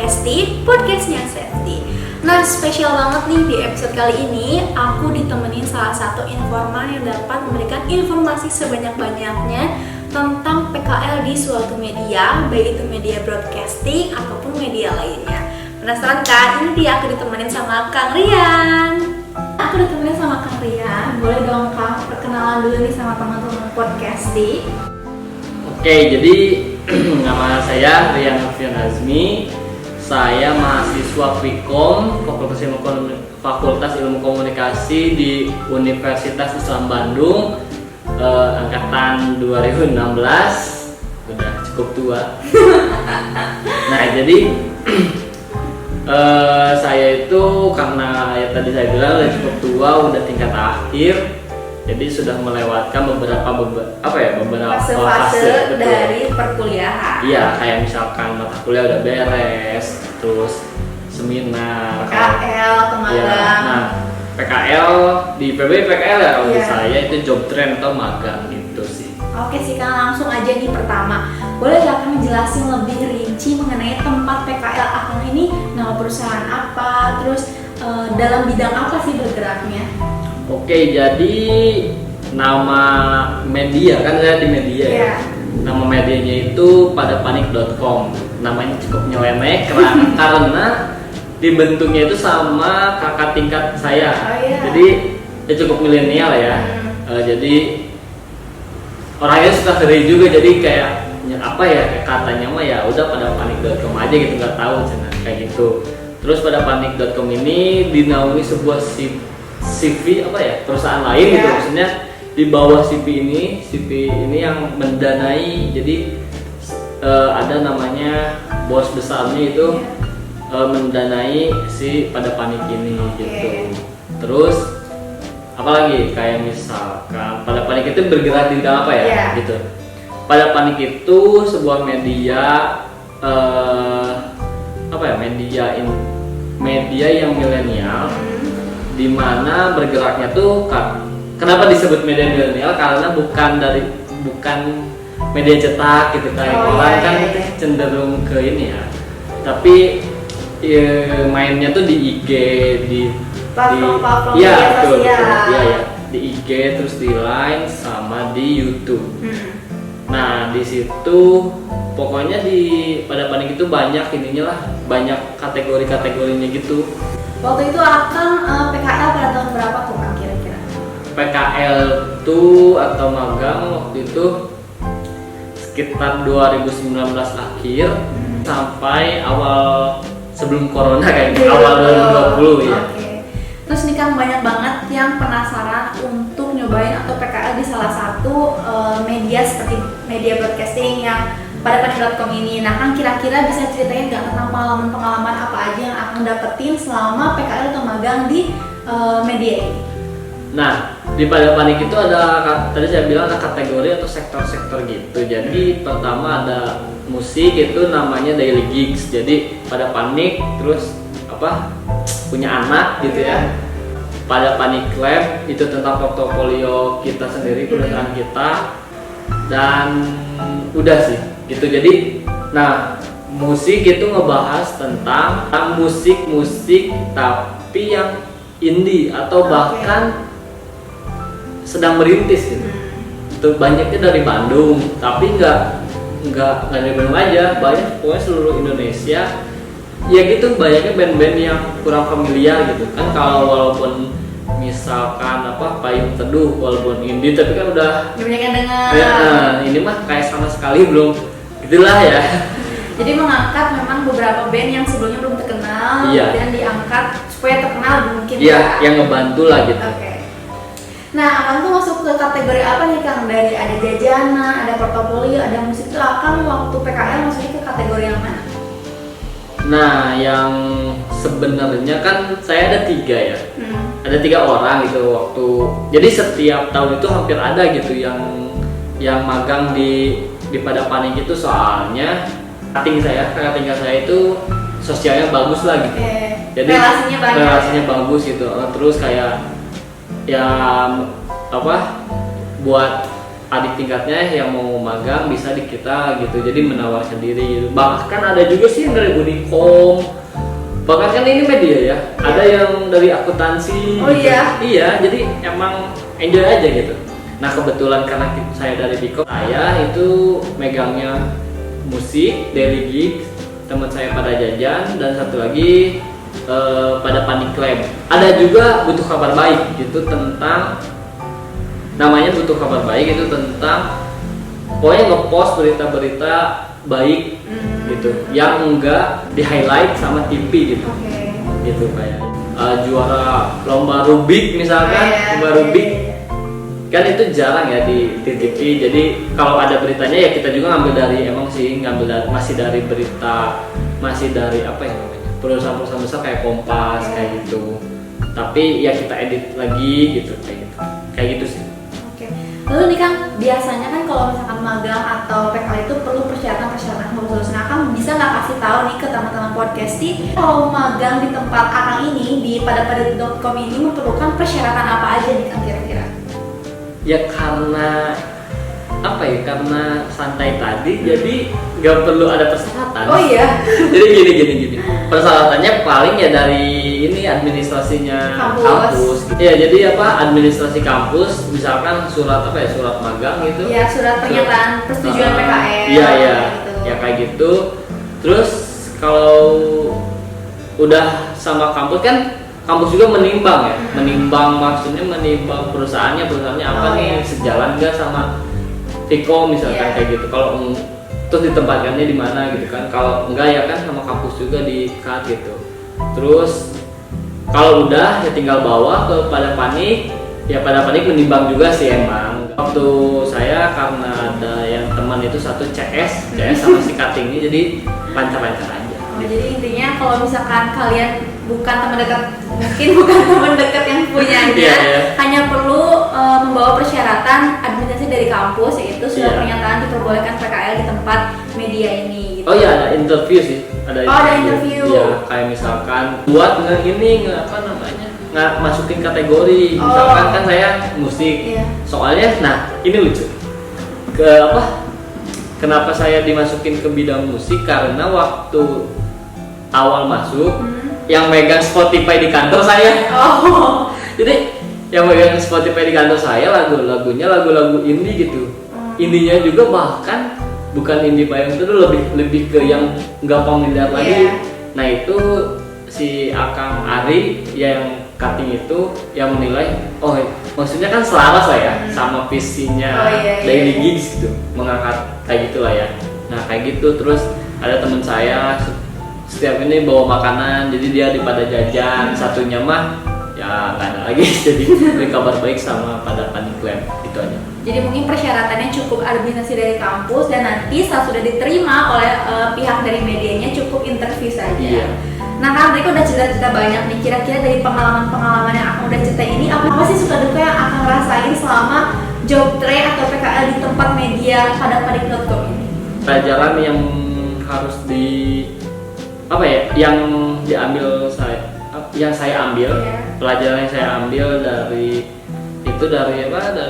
Broadcasting, podcastnya Safety. Nah, spesial banget nih di episode kali ini, aku ditemenin salah satu informan yang dapat memberikan informasi sebanyak-banyaknya tentang PKL di suatu media, baik itu media broadcasting ataupun media lainnya. Penasaran kan? Ini dia aku ditemenin sama Kang Rian. Aku ditemenin sama Kang Rian. Boleh dong Kang perkenalan dulu nih sama teman-teman podcasting. Oke, jadi nama saya Rian Novian Azmi. Saya mahasiswa Fikom, Fakultas Ilmu Komunikasi di Universitas Islam Bandung, angkatan 2016. Udah cukup tua. Nah, jadi saya itu karena ya tadi saya bilang udah cukup tua, udah tingkat akhir. Jadi sudah melewatkan beberapa fase dari perkuliahan. Iya, kayak misalkan mata kuliah udah beres, terus seminar, PKL atau magang. Ya, nah, PKL di PB PKL ya kalau Iya. saya itu job train atau magang gitu sih. Oke sih Kang, langsung aja nih pertama. Boleh gak Kang jelasin lebih rinci mengenai tempat PKL Akang ini, nama perusahaan apa, terus dalam bidang apa sih bergeraknya? Oke, jadi nama media kan saya di media ya. Iya. Nama medianya itu padapanik.com. Namanya cukup nyeleneh karena dibentuknya itu sama kakak tingkat saya. Oh, iya. Jadi ya cukup milenial ya. Jadi orangnya suka seri juga, jadi kayak apa ya katanya mah ya udah padapanik.com aja gitu, nggak tahu kayak gitu. Terus padapanik.com ini dinaungi sebuah CV apa ya perusahaan lain gitu, maksudnya di bawah CV ini yang mendanai. Jadi ada namanya bos besarnya itu mendanai si Padapanik ini gitu. Terus apalagi kayak misalkan Padapanik itu bergerak di bidang apa ya gitu. Padapanik itu sebuah media media yang milenial, di mana bergeraknya tuh kenapa disebut media milenial, karena bukan media cetak gitu kayak orang kan cenderung ke ini ya, tapi mainnya tuh di IG, di platform ya media betul, sosial. ya di IG, terus di Line sama di YouTube. Nah, di situ pokoknya di Padapanik itu banyak ininya lah, banyak kategori-kategorinya gitu. Waktu itu Akang PKL pada tahun berapa tuh Kang kira-kira? PKL tuh atau magang waktu itu sekitar 2019 akhir sampai awal sebelum corona kayaknya, awal 2020 ya. Oke. Terus nih Kang, banyak banget yang penasaran untuk nyobain atau PKL di salah satu media seperti media broadcasting yang padapanik.com ini. Nah Kang, kira-kira bisa ceritain nggak tentang pengalaman apa aja yang Akang dapetin selama PKL atau magang di media ini? Nah, di Padapanik itu ada, tadi saya bilang ada kategori atau sektor-sektor gitu. Jadi pertama ada musik, itu namanya Daily Gigs. Jadi Padapanik terus punya anak gitu ya. Padapanik Lab itu tentang portofolio kita sendiri, perusahaan kita, dan udah sih gitu. Jadi nah, musik itu ngebahas tentang musik tapi yang indie atau bahkan sedang merintis gitu. Itu banyaknya dari Bandung, tapi nggak dari Bandung aja, banyak pokoknya seluruh Indonesia. Ya gitu, banyaknya band-band yang kurang familiar gitu kan. Kalau walaupun misalkan Payung Teduh walaupun indie tapi kan udah banyak yang dengar. Ya, ini mah kayak sama sekali belum gitulah ya. Jadi mengangkat memang beberapa band yang sebelumnya belum terkenal, dan diangkat supaya terkenal mungkin. Iya, yang ngebantu lah gitu. Oke. Nah, Akang tuh masuk ke kategori apa nih Kang? Dari ada jajanan, ada portofolio, ada musik, itu Akang waktu PKL masuknya ke kategori yang mana? Nah, yang sebenarnya kan saya ada 3 ya. Ada 3 orang gitu waktu. Jadi setiap tahun itu hampir ada gitu yang magang di Padapanik itu, soalnya kakak tingkat saya itu sosialnya bagus lah gitu. Jadi relasinya bagus gitu. Terus kayak ya buat adik tingkatnya yang mau magang bisa di kita gitu, jadi menawarkan diri gitu. Bahkan ada juga sih yang dari Unicom, bahkan kan ini media ya, ada yang dari akuntansi Oh gitu. iya? Iya, jadi emang enjoy aja gitu. Nah kebetulan karena saya dari Biko, saya itu megangnya musik, daily gigs, teman saya pada jajan, dan satu lagi pada Panik Lab. Ada juga butuh kabar baik gitu, tentang namanya butuh kabar baik itu tentang pokoknya ngepost berita-berita baik gitu, yang enggak di highlight sama TV gitu. Oke. Gitu kayak juara lomba Rubik misalkan, lomba Rubik kan itu jarang ya di TV. Jadi kalau ada beritanya ya kita juga ngambil dari masih dari berita, masih dari apa ya namanya, perusahaan-perusahaan besar kayak Kompas kayak gitu. Tapi ya kita edit lagi gitu kayak gitu sih. Oke. Lalu nih Kang, biasanya kan kalau misalkan magang atau PKL itu perlu persyaratan khusus. Nah, Kang bisa nggak kasih tahu nih ke teman-teman podcast sih, kalau magang di tempat Akang ini di padapadat.com ini memerlukan persyaratan apa aja nih Kang kira-kira? Ya karena apa ya, karena santai tadi jadi nggak perlu ada persyaratan. Oh iya. Jadi gini persyaratannya paling ya dari ini administrasinya kampus. Ya jadi apa, administrasi kampus misalkan surat apa ya, surat magang gitu. Iya, surat pernyataan persetujuan PKL. Iya gitu. ya kayak gitu. Terus kalau udah sama kampus kan, kampus juga menimbang ya, maksudnya menimbang perusahaannya apa nih, sejalan nggak sama Viko misalkan kayak gitu. Kalau terus ditempatkannya di mana gitu kan, kalau enggak ya kan sama kampus juga di-cut gitu. Terus kalau udah ya tinggal bawa ke pada panik, ya pada panik menimbang juga sih emang. Waktu saya karena ada yang teman itu satu CS sama si cutting ini, jadi lancar-lancar aja. Jadi intinya kalau misalkan kalian bukan teman dekat, mungkin bukan teman dekat yang punyanya, hanya perlu membawa persyaratan administrasi dari kampus, yaitu surat pernyataan diperbolehkan PKL di tempat media ini. Gitu. Oh iya, ada interview sih, ada interview. Ya kayak misalkan buat nggak masukin kategori, misalkan kan saya musik, soalnya, nah ini lucu, kenapa saya dimasukin ke bidang musik, karena waktu awal masuk yang megang Spotify di kantor saya. Jadi yang megang Spotify di kantor saya lagu-lagunya lagu-lagu indie gitu. Indinya juga bahkan bukan indie payung itu, lebih ke yang nggak familiar lagi. Nah itu si Akang Ari yang cutting itu yang menilai, maksudnya kan selaras lah ya sama visinya Daily Gigs gitu, mengangkat kayak gitulah ya. Nah kayak gitu. Terus ada teman saya setiap ini bawa makanan, jadi dia di pada jajan, satunya mah ya nggak ada lagi. Jadi beri kabar baik sama pada Panik Lab, itu aja. Jadi mungkin persyaratannya cukup administrasi dari kampus, dan nanti saat sudah diterima oleh pihak dari medianya cukup interview saja. Iya. Nah Kang, tadi udah cerita-cerita banyak nih, kira-kira dari pengalaman-pengalaman yang Akang udah cerita ini, apa sih suka duka yang Akang rasain selama job tray atau PKL di tempat media padapadat.com ini? Pelajaran yang harus yang saya ambil, pelajaran yang saya ambil dari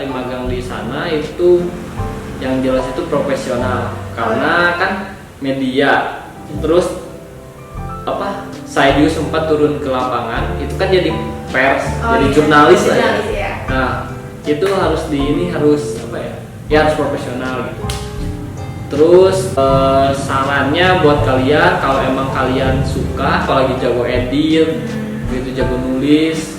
magang di sana itu yang jelas itu profesional, karena kan media. Terus saya juga sempat turun ke lapangan, itu kan jadi pers, jadi jurnalis lah ya. Nah itu harus harus profesional gitu. Terus sarannya buat kalian, kalau emang kalian suka, apalagi jago edit, gitu, jago nulis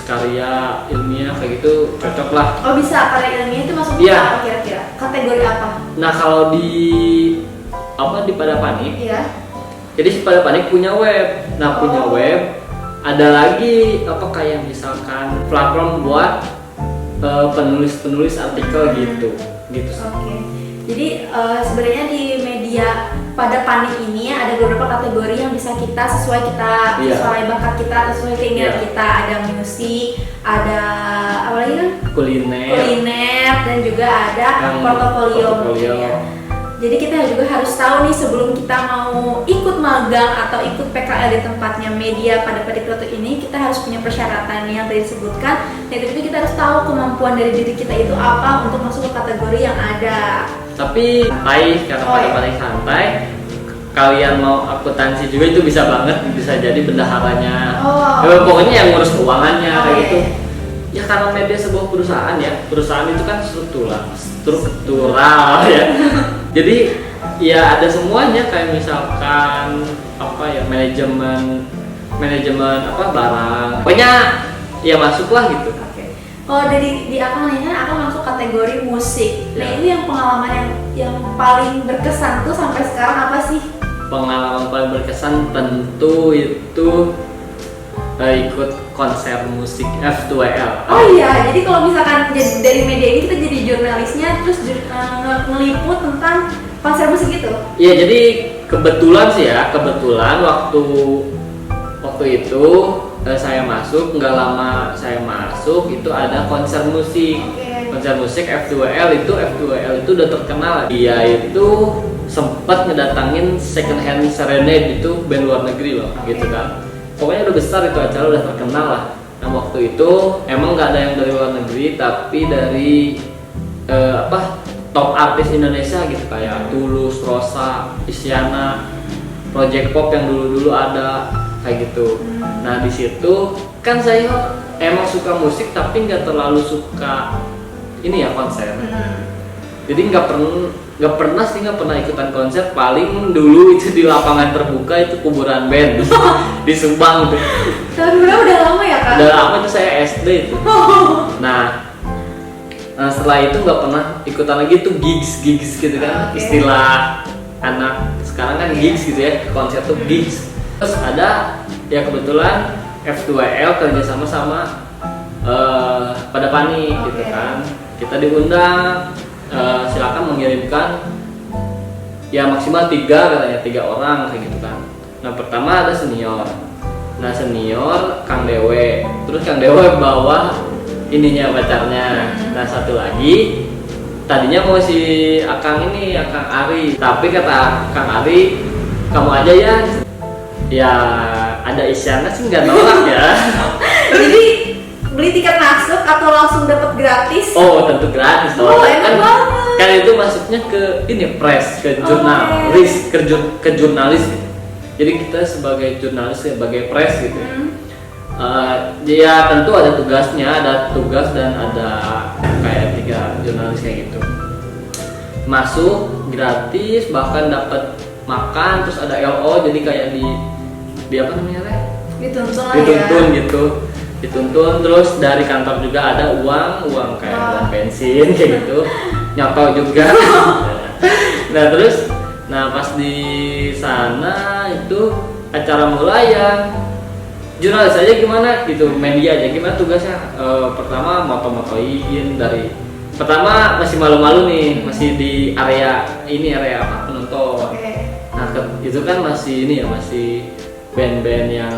karya ilmiah kayak gitu, cocok lah. Oh bisa, karya ilmiah itu masuknya apa kira-kira? Kategori apa? Nah kalau di pada Panik, jadi si pada Panik punya web. Nah punya web, ada lagi kayak misalkan platform buat penulis artikel gitu. Oke. Jadi sebenarnya di media pada Panik ini ada beberapa kategori yang bisa kita sesuai bakat kita, sesuai keinginan kita. Ada musik, ada apa lagi kan? Kuliner, dan juga ada portofolio. Ya. Jadi kita juga harus tahu nih sebelum kita mau ikut magang atau ikut PKL di tempatnya media padapadat.com ini, kita harus punya persyaratan yang tadi disebutkan. Dan itu kita harus tahu kemampuan dari diri kita itu apa untuk masuk ke kategori yang ada. Tapi santai, karena pada paling santai. Kalian mau akuntansi juga itu bisa banget, bisa jadi bendaharanya. Pokoknya yang ngurus keuangannya kayak gitu. Ya karena media sebuah perusahaan ya, perusahaan itu kan struktural ya. Jadi ya ada semuanya, kayak misalkan apa ya, manajemen apa barang. Pokoknya ya masuklah gitu. Kalau di Akang nih kan Akang masuk kategori musik. Nah, ini yang pengalaman yang paling berkesan tuh sampai sekarang apa sih? Pengalaman paling berkesan tentu itu ikut konser musik F2L. Oh iya, jadi kalau misalkan dari media ini kita jadi jurnalisnya terus ngeliput tentang konser musik itu. Iya, jadi kebetulan waktu itu saya masuk, nggak lama saya masuk itu ada konser musik. Konser musik F2L itu udah terkenal. Dia itu sempat ngedatangin second hand serenade, itu band luar negeri loh, gitu kan. Pokoknya udah besar itu acara, udah terkenal lah. Nah waktu itu emang nggak ada yang dari luar negeri, tapi dari top artis Indonesia gitu, kayak Tulus, Rosa, Isyana, Project Pop yang dulu ada kayak gitu. Nah di situ kan saya emang suka musik tapi nggak terlalu suka ini ya konser. Jadi nggak pernah ikutan konser. Paling dulu itu di lapangan terbuka, itu kuburan band di Subang tuh. Tapi udah lama ya Kak? Udah lama, itu saya SD itu. Nah setelah itu nggak pernah ikutan lagi tuh gigs gitu kan. Istilah anak sekarang kan gigs gitu ya, konser tuh gigs. Terus ada ya kebetulan F2L kerjasama sama pada panik gitu kan. Kita diundang, silakan mengirimkan ya maksimal 3 katanya, 3 orang kayak gitu kan. Nah pertama ada senior. Nah senior Kang Dewe, terus Kang Dewe bawa ininya pacarnya. Nah satu lagi tadinya mau si Akang Ari, tapi kata Kang Ari kamu aja ya. Ya ada Isyana sih nggak nolak ya. Jadi beli tiket masuk atau langsung dapat gratis? Oh tentu gratis dong. Kan itu masuknya ke ini press, ke jurnalis, ke jurnalis gitu. Jadi kita sebagai jurnalis, sebagai press gitu. Ya tentu ada tugasnya, ada tugas dan ada kayak 3 jurnalis kayak gitu. Masuk gratis, bahkan dapat makan, terus ada LO, jadi kayak di apa namanya teh? Dituntun gitu. Dituntun, terus dari kantor juga ada uang kayak uang bensin kayak gitu. Nyotol juga. Nah pas di sana itu acara mulai ya jurnalis aja gimana gitu, media aja gimana tugasnya. Pertama moto-motoin dari pertama masih malu-malu nih, masih di area apa penonton. Nah itu kan masih ini ya, masih band-band yang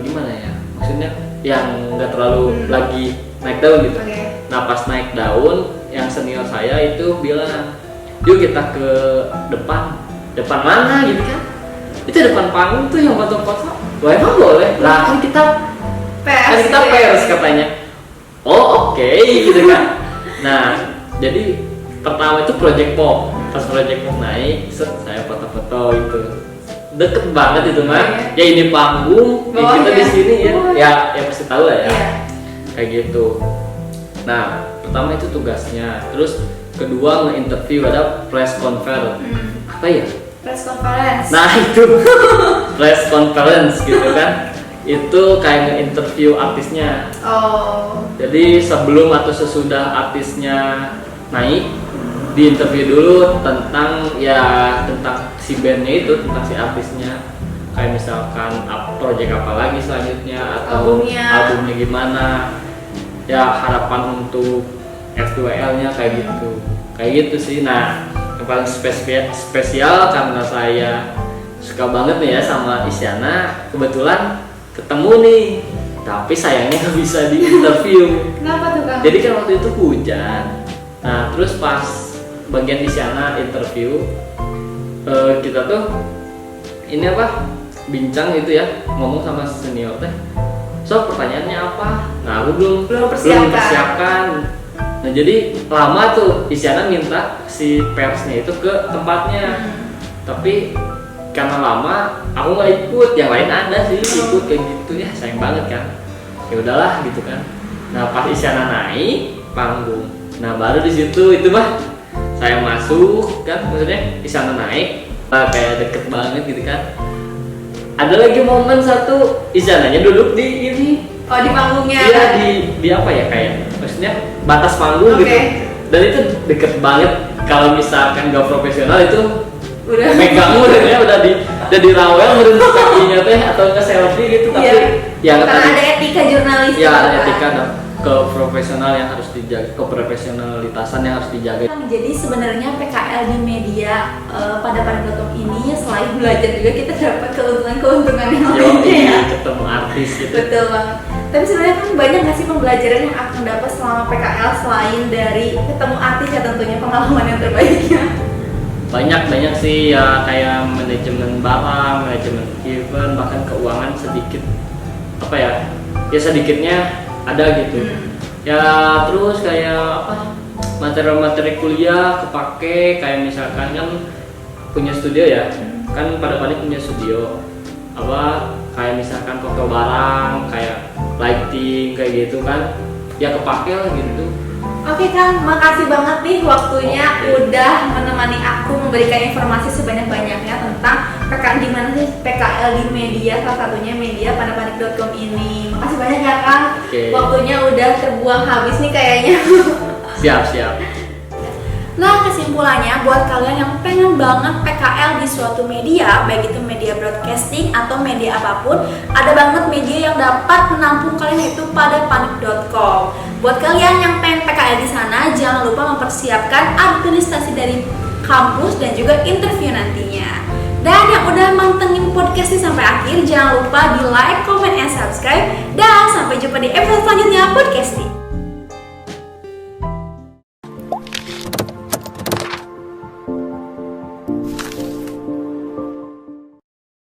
gimana ya, maksudnya yang nggak terlalu lagi naik daun gitu. Nah pas naik daun, yang senior saya itu bilang, yuk kita ke depan mana gitu kan. Itu depan panggung tuh yang foto-foto. Wah emang boleh? Lah kan kita pers katanya. Oh oke, gitu kan. Nah jadi pertama itu Project Pop. Pas Project Pop naik, saya foto-foto itu. Deket banget itu mah. Ya ini panggung, kita di sini ya pasti tahu lah ya. Kayak gitu. Nah pertama itu tugasnya. Terus kedua nge-interview, ada press conference. Apa ya? Press conference. Nah itu press conference gitu kan. Itu kayak nge-interview artisnya. Jadi sebelum atau sesudah artisnya naik, diinterview dulu tentang si bandnya itu, tentang si artisnya. Kayak misalkan project apa lagi selanjutnya, atau albumnya gimana. Ya harapan untuk F2L-nya kayak gitu sih. Nah yang paling spesial karena saya suka banget nih ya sama Isyana, kebetulan ketemu nih, tapi sayangnya nggak bisa diinterview. Kenapa tuh Kang? Jadi kan waktu itu hujan. Nah terus pas bagian Isyana interview, kita tuh ini bincang gitu ya, ngomong sama senior teh. So pertanyaannya apa? Nah aku belum persiapkan. persiapkan. Nah jadi lama tuh Isyana minta si persnya itu ke tempatnya. Tapi karena lama aku nggak ikut, yang lain ada sih ikut kayak gitu ya, sayang banget kan. Ya udahlah gitu kan. Nah pas Isyana naik panggung, nah baru di situ itu mah saya masuk kan, maksudnya Isyana naik kayak deket banget gitu kan. Ada lagi momen satu Isyananya duduk di ini. Oh di panggungnya. Iya di apa ya, kayak maksudnya batas panggung gitu. Dan itu deket banget. Kalau misalkan gak profesional itu Udah megang udah dirawel meureun kakinya teh atau nge selfie gitu, tapi ya karena tadi, ada etika jurnalis. ya ada etika dan keprofesional yang harus dijaga, keprofesionalitasan yang harus dijaga. Jadi sebenarnya PKL di media pada panik.com ini selain belajar juga kita dapat keuntungan yang lainnya ya. Ketemu artis gitu. Betul banget. Tapi sebenarnya kan banyak nggak sih pembelajaran yang akan dapat selama PKL selain dari ketemu artis ya, tentunya pengalaman yang terbaiknya. Banyak sih ya, kayak manajemen barang, manajemen event, bahkan keuangan sedikit apa ya sedikitnya ada gitu. Ya terus kayak apa, materi-materi kuliah kepake, kayak misalkan kan punya studio ya, kan pada panik punya studio apa, kayak misalkan foto barang, kayak lighting kayak gitu kan, ya kepake lah gitu. Oke Kang, makasih banget nih waktunya udah menemani aku memberikan informasi sebanyak-banyaknya tentang gimana sih PKL di media, salah satunya media panik.com ini. Makasih banyak ya Kang. Waktunya udah terbuang habis nih kayaknya. Siap. Nah kesimpulannya buat kalian yang pengen banget PKL di suatu media, baik itu media broadcasting atau media apapun, ada banget media yang dapat menampung kalian, yaitu pada panik.com. Buat kalian yang pengen PKL di sana, jangan lupa mempersiapkan administrasi dari kampus dan juga interview nantinya. Dan yang udah mantengin podcast ini sampai akhir, jangan lupa di like, comment, and subscribe. Dan sampai jumpa di episode selanjutnya podcasting.